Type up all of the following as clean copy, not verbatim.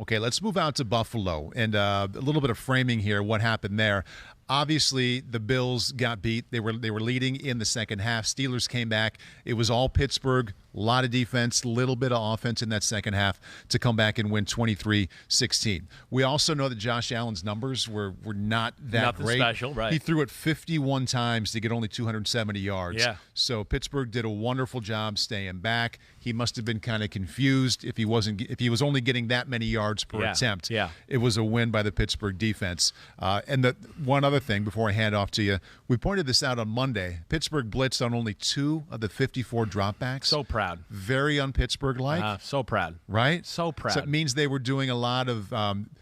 Okay, let's move out to Buffalo and a little bit of framing here. What happened there? Obviously, the Bills got beat. They were leading in the second half. Steelers came back. It was all Pittsburgh. A lot of defense, little bit of offense in that second half to come back and win 23-16. We also know that Josh Allen's numbers were not that Nothing great. special, right? He threw it 51 times to get only 270 yards. Yeah. So Pittsburgh did a wonderful job staying back. He must have been kind of confused if he was only getting that many yards per attempt. Yeah. It was a win by the Pittsburgh defense. And the one other thing before I hand off to you, we pointed this out on Monday. Pittsburgh blitzed on only 2 of the 54 dropbacks. So proud. Very un-Pittsburgh-like. So proud. Right? So proud. So it means they were doing a lot of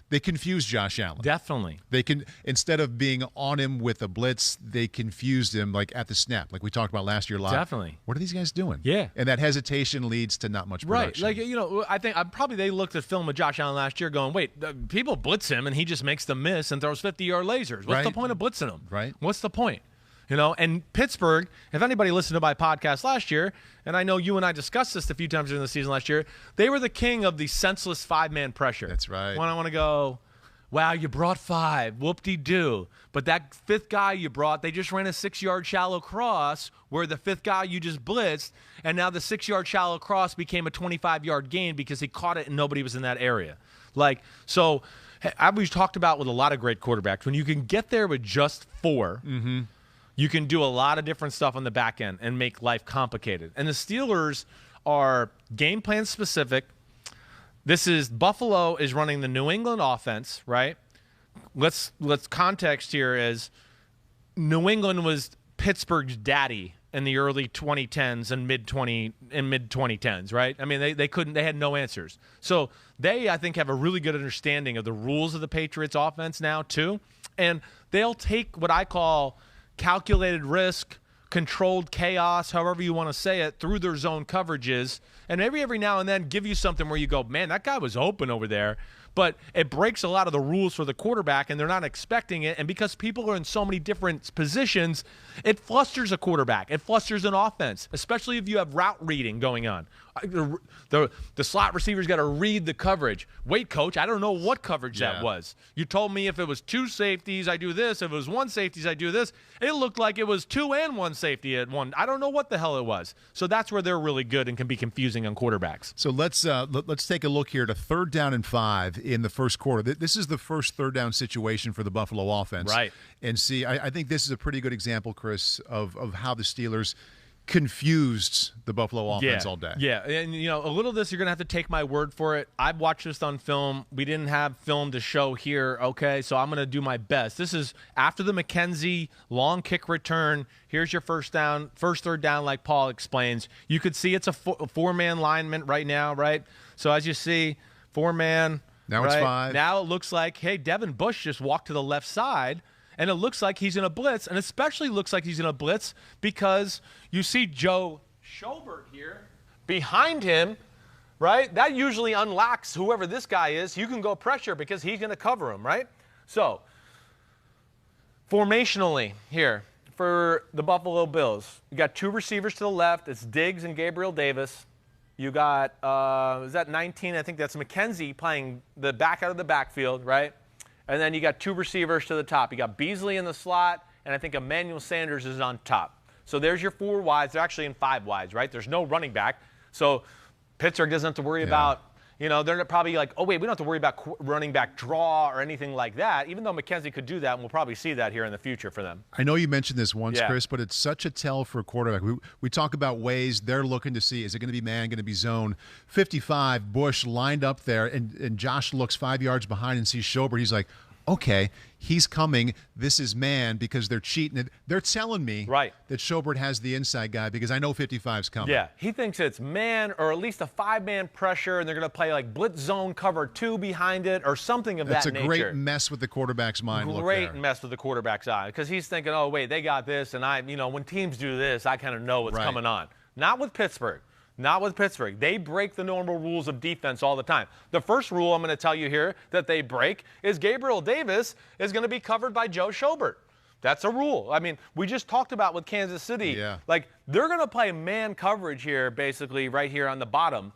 they confused Josh Allen. Definitely. They can, instead of being on him with a blitz, they confused him like at the snap, like we talked about last year live. Definitely. What are these guys doing? Yeah. And that hesitation leads to not much production. Right. Like, I think probably they looked at film of Josh Allen last year going, wait, people blitz him and he just makes them miss and throws 50-yard lasers. What's the point of blitzing him? Right. What's the point? And Pittsburgh, if anybody listened to my podcast last year, and I know you and I discussed this a few times during the season last year, they were the king of the senseless 5-man pressure. That's right. When I want to go, wow, you brought 5, whoop-de-doo. But that 5th guy you brought, they just ran a 6-yard shallow cross where the 5th guy you just blitzed, and now the 6-yard shallow cross became a 25-yard gain because he caught it and nobody was in that area. So we've talked about with a lot of great quarterbacks, when you can get there with just 4, you can do a lot of different stuff on the back end and make life complicated. And the Steelers are game plan specific. Buffalo is running the New England offense, right? Let's context here is New England was Pittsburgh's daddy in the early 2010s and mid 2010s, right? I mean, they had no answers. So they, I think, have a really good understanding of the rules of the Patriots offense now too. And they'll take what I call calculated risk, controlled chaos, however you want to say it, through their zone coverages, and maybe every now and then give you something where you go, man, that guy was open over there. But it breaks a lot of the rules for the quarterback, and they're not expecting it. And because people are in so many different positions, it flusters a quarterback. It flusters an offense, especially if you have route reading going on. The slot receiver's got to read the coverage. Wait, coach, I don't know what coverage that was. You told me if it was 2 safeties, I do this. If it was 1 safety, I do this. It looked like it was 2 and 1 safety at one. I don't know what the hell it was. So that's where they're really good and can be confusing on quarterbacks. So let's take a look here at a 3rd down and 5 in the first quarter. This is the first 3rd down situation for the Buffalo offense. Right. And see, I think this is a pretty good example, Chris, of how the Steelers confused the Buffalo offense all day. Yeah, and a little of this, you're going to have to take my word for it. I've watched this on film. We didn't have film to show here, okay? So I'm going to do my best. This is after the McKenzie long kick return. Here's your first 3rd down, like Paul explains. You could see it's a 4-man lineman right now, right? So as you see, 4-man. Now right? it's 5. Now it looks like, hey, Devin Bush just walked to the left side. And it looks like he's in a blitz, and especially looks like he's in a blitz because you see Joe Schobert here behind him, right? That usually unlocks whoever this guy is. You can go pressure because he's going to cover him, right? So, formationally here for the Buffalo Bills, you got 2 receivers to the left. It's Diggs and Gabriel Davis. You got, is that 19? I think that's McKenzie playing the back out of the backfield, right? And then you got 2 receivers to the top. You got Beasley in the slot, and I think Emmanuel Sanders is on top. So there's your 4 wides. They're actually in 5 wides, right? There's no running back. So Pittsburgh doesn't have to worry about, they're probably like, oh, wait, we don't have to worry about running back draw or anything like that, even though McKenzie could do that, and we'll probably see that here in the future for them. I know you mentioned this once, Chris, but it's such a tell for a quarterback. We talk about ways they're looking to see, is it going to be man, going to be zone? 55, Bush lined up there, and Josh looks 5 yards behind and sees Schobert. He's like, okay, he's coming. This is man because they're cheating. They're telling me that Schobert has the inside guy because I know 55's coming. Yeah, he thinks it's man or at least a 5-man pressure, and they're going to play like blitz zone cover 2 behind it or something of that nature. That's a great mess with the quarterback's mind. Great mess with the quarterback's eye because he's thinking, oh, wait, they got this, and when teams do this, I kind of know what's coming on. Not with Pittsburgh. Not with Pittsburgh. They break the normal rules of defense all the time. The first rule I'm going to tell you here that they break is Gabriel Davis is going to be covered by Joe Schobert. That's a rule. I mean, we just talked about with Kansas City. Yeah. Like, they're going to play man coverage here, basically, right here on the bottom.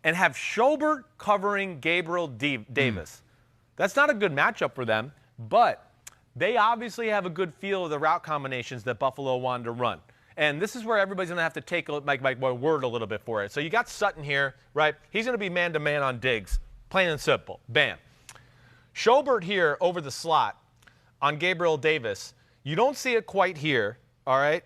and have Schobert covering Gabriel Davis. That's not a good matchup for them, but they obviously have a good feel of the route combinations that Buffalo wanted to run. And this is where everybody's going to have to take my word a little bit for it. So you got Sutton here, right? He's going to be man-to-man on Diggs, plain and simple. Bam. Schobert here over the slot on Gabriel Davis. You don't see it quite here, all right?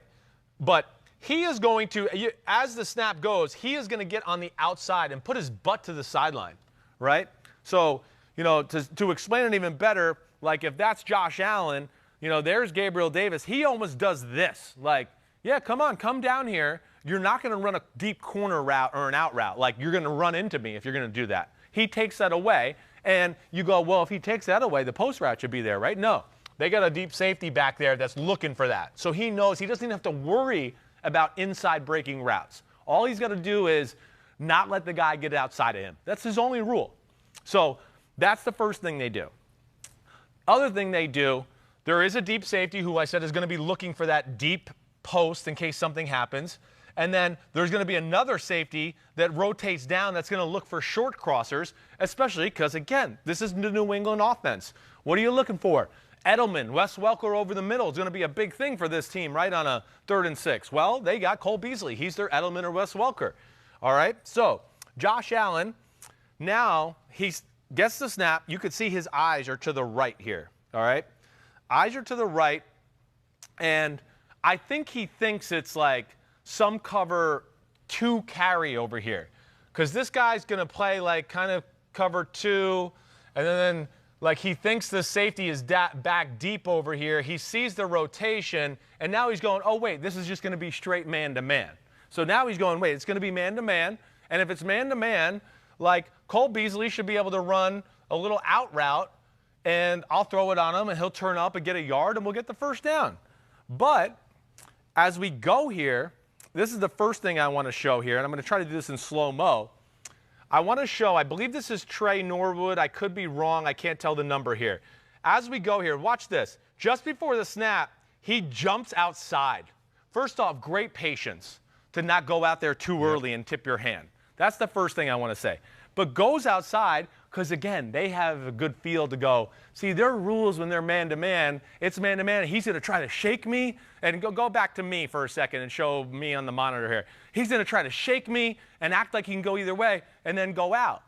But he is going to, as the snap goes, he is going to get on the outside and put his butt to the sideline, right? So, to explain it even better, like if that's Josh Allen, there's Gabriel Davis. He almost does this, like, yeah, come on, come down here. You're not going to run a deep corner route or an out route. Like, you're going to run into me if you're going to do that. He takes that away, and you go, well, if he takes that away, the post route should be there, right? No. They got a deep safety back there that's looking for that. So he knows he doesn't even have to worry about inside breaking routes. All he's got to do is not let the guy get outside of him. That's his only rule. So that's the first thing they do. Other thing they do, there is a deep safety who I said is going to be looking for that deep post in case something happens. And then there's going to be another safety that rotates down that's going to look for short crossers, especially because, again, this is the New England offense. What are you looking for? Edelman, Wes Welker over the middle is going to be a big thing for this team, right, on a 3rd and 6. Well, they got Cole Beasley. He's their Edelman or Wes Welker. All right, so Josh Allen, now he gets the snap. You could see his eyes are to the right here, all right? Eyes are to the right, and I think he thinks it's like some cover 2 carry over here because this guy's going to play like kind of cover 2, and then like he thinks the safety is back deep over here. He sees the rotation, and now he's going, oh, wait, this is just going to be straight man-to-man. So now he's going, wait, it's going to be man-to-man, and if it's man-to-man, like Cole Beasley should be able to run a little out route, and I'll throw it on him, and he'll turn up and get a yard, and we'll get the first down. But as we go here, this is the first thing I want to show here, and I'm going to try to do this in slow-mo. I want to show, I believe this is Trey Norwood. I could be wrong. I can't tell the number here. As we go here, watch this. Just before the snap, he jumps outside. First off, great patience to not go out there too early and tip your hand. That's the first thing I want to say. But goes outside because, again, they have a good feel to go, see, their rules when they're man-to-man, it's man-to-man. He's going to try to shake me. And go back to me for a second and show me on the monitor here. He's going to try to shake me and act like he can go either way and then go out.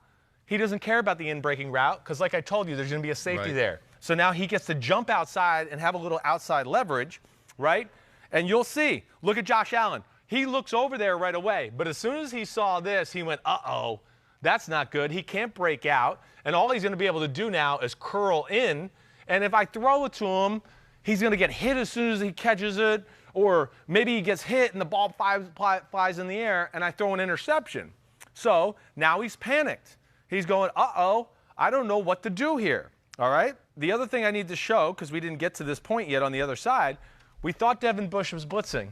He doesn't care about the in-breaking route because, like I told you, there's going to be a safety there. So now he gets to jump outside and have a little outside leverage, right? And you'll see. Look at Josh Allen. He looks over there right away. But as soon as he saw this, he went, uh-oh, that's not good. He can't break out. And all he's going to be able to do now is curl in. And if I throw it to him, he's going to get hit as soon as he catches it, or maybe he gets hit and the ball flies in the air and I throw an interception. So now he's panicked. He's going, uh-oh, I don't know what to do here, all right? The other thing I need to show, because we didn't get to this point yet on the other side, we thought Devin Bush was blitzing.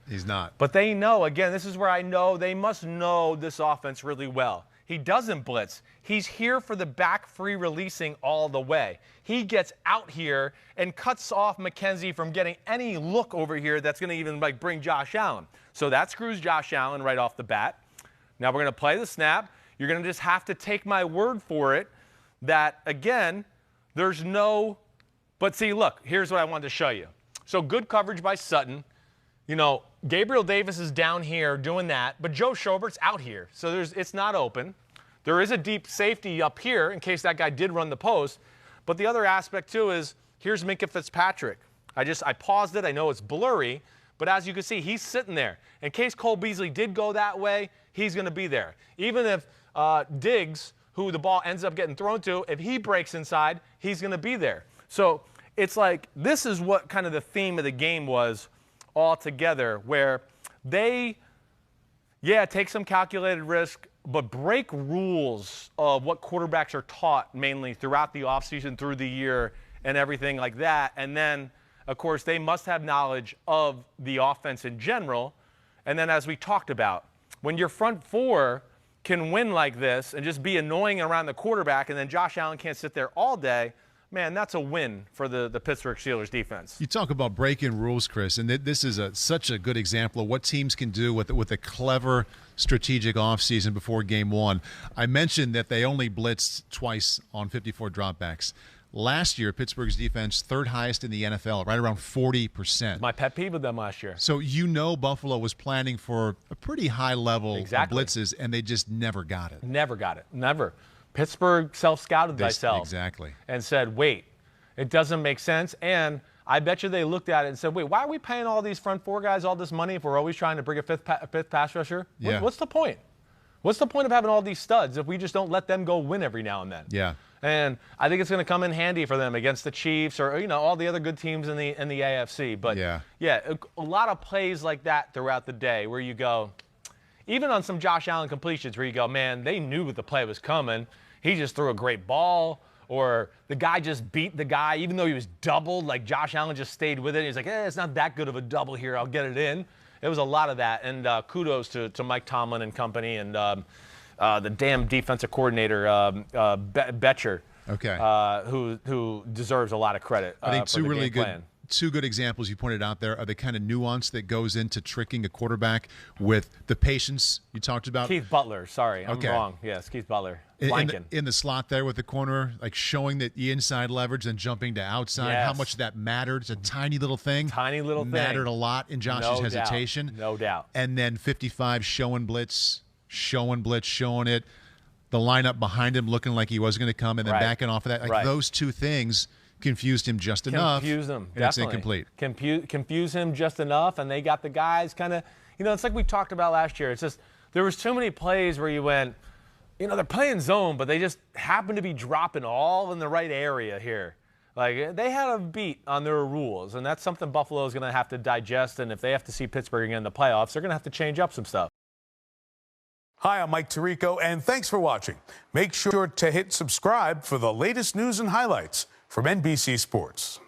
He's not. But they know, again, this is where I know they must know this offense really well. He doesn't blitz. He's here for the back free releasing all the way. He gets out here and cuts off McKenzie from getting any look over here that's going to even like bring Josh Allen. So that screws Josh Allen right off the bat. Now we're going to play the snap. You're going to just have to take my word for it that, again, there's no – but see, look, here's what I wanted to show you. So good coverage by Sutton. Gabriel Davis is down here doing that, but Joe Schobert's out here. So it's not open. There is a deep safety up here in case that guy did run the post. But the other aspect, too, is here's Minkah Fitzpatrick. I paused it. I know it's blurry. But as you can see, he's sitting there. In case Cole Beasley did go that way, he's going to be there. Even if Diggs, who the ball ends up getting thrown to, if he breaks inside, he's going to be there. So it's like this is what kind of the theme of the game was altogether, where they, take some calculated risk, but break rules of what quarterbacks are taught mainly throughout the offseason, through the year, and everything like that. And then, of course, they must have knowledge of the offense in general. And then, as we talked about, when your front four can win like this and just be annoying around the quarterback, and then Josh Allen can't sit there all day, man, that's a win for the Pittsburgh Steelers defense. You talk about breaking rules, Chris, and this is such a good example of what teams can do with a clever strategic offseason before game one. I mentioned that they only blitzed twice on 54 dropbacks. Last year, Pittsburgh's defense, third highest in the NFL, right around 40%. My pet peeve with them last year. So Buffalo was planning for a pretty high level of blitzes, and they just never got it. Never got it. Never. Pittsburgh self-scouted themselves. Exactly. And said, wait, it doesn't make sense. And I bet you they looked at it and said, wait, why are we paying all these front four guys all this money if we're always trying to bring a fifth pass rusher? What's the point? What's the point of having all these studs if we just don't let them go win every now and then? Yeah. And I think it's going to come in handy for them against the Chiefs or all the other good teams in the AFC. But a lot of plays like that throughout the day where you go, even on some Josh Allen completions where you go, man, they knew the play was coming. He just threw a great ball, or the guy just beat the guy even though he was doubled. Like Josh Allen just stayed with it. He's like, it's not that good of a double here. I'll get it in. It was a lot of that. And kudos to Mike Tomlin and company and the damn defensive coordinator, Betcher, who deserves a lot of credit. I think two really good examples you pointed out there are the kind of nuance that goes into tricking a quarterback with the patience you talked about. Keith Butler, sorry, I'm wrong. Yes, Keith Butler. In the slot there with the corner, like showing that the inside leverage and jumping to outside, how much that mattered. It's a tiny little thing. Mattered a lot in Josh's hesitation. No doubt. And then 55 showing blitz, showing it. The lineup behind him looking like he was going to come and then backing off of that. Like those two things confused him just enough. Confused him, and it's incomplete. Confuse him just enough, and they got the guys kind of, it's like we talked about last year. It's just there was too many plays where you went, they're playing zone, but they just happen to be dropping all in the right area here. Like, they had a beat on their rules, and that's something Buffalo is going to have to digest, and if they have to see Pittsburgh again in the playoffs, they're going to have to change up some stuff. Hi, I'm Mike Tirico, and thanks for watching. Make sure to hit subscribe for the latest news and highlights from NBC Sports.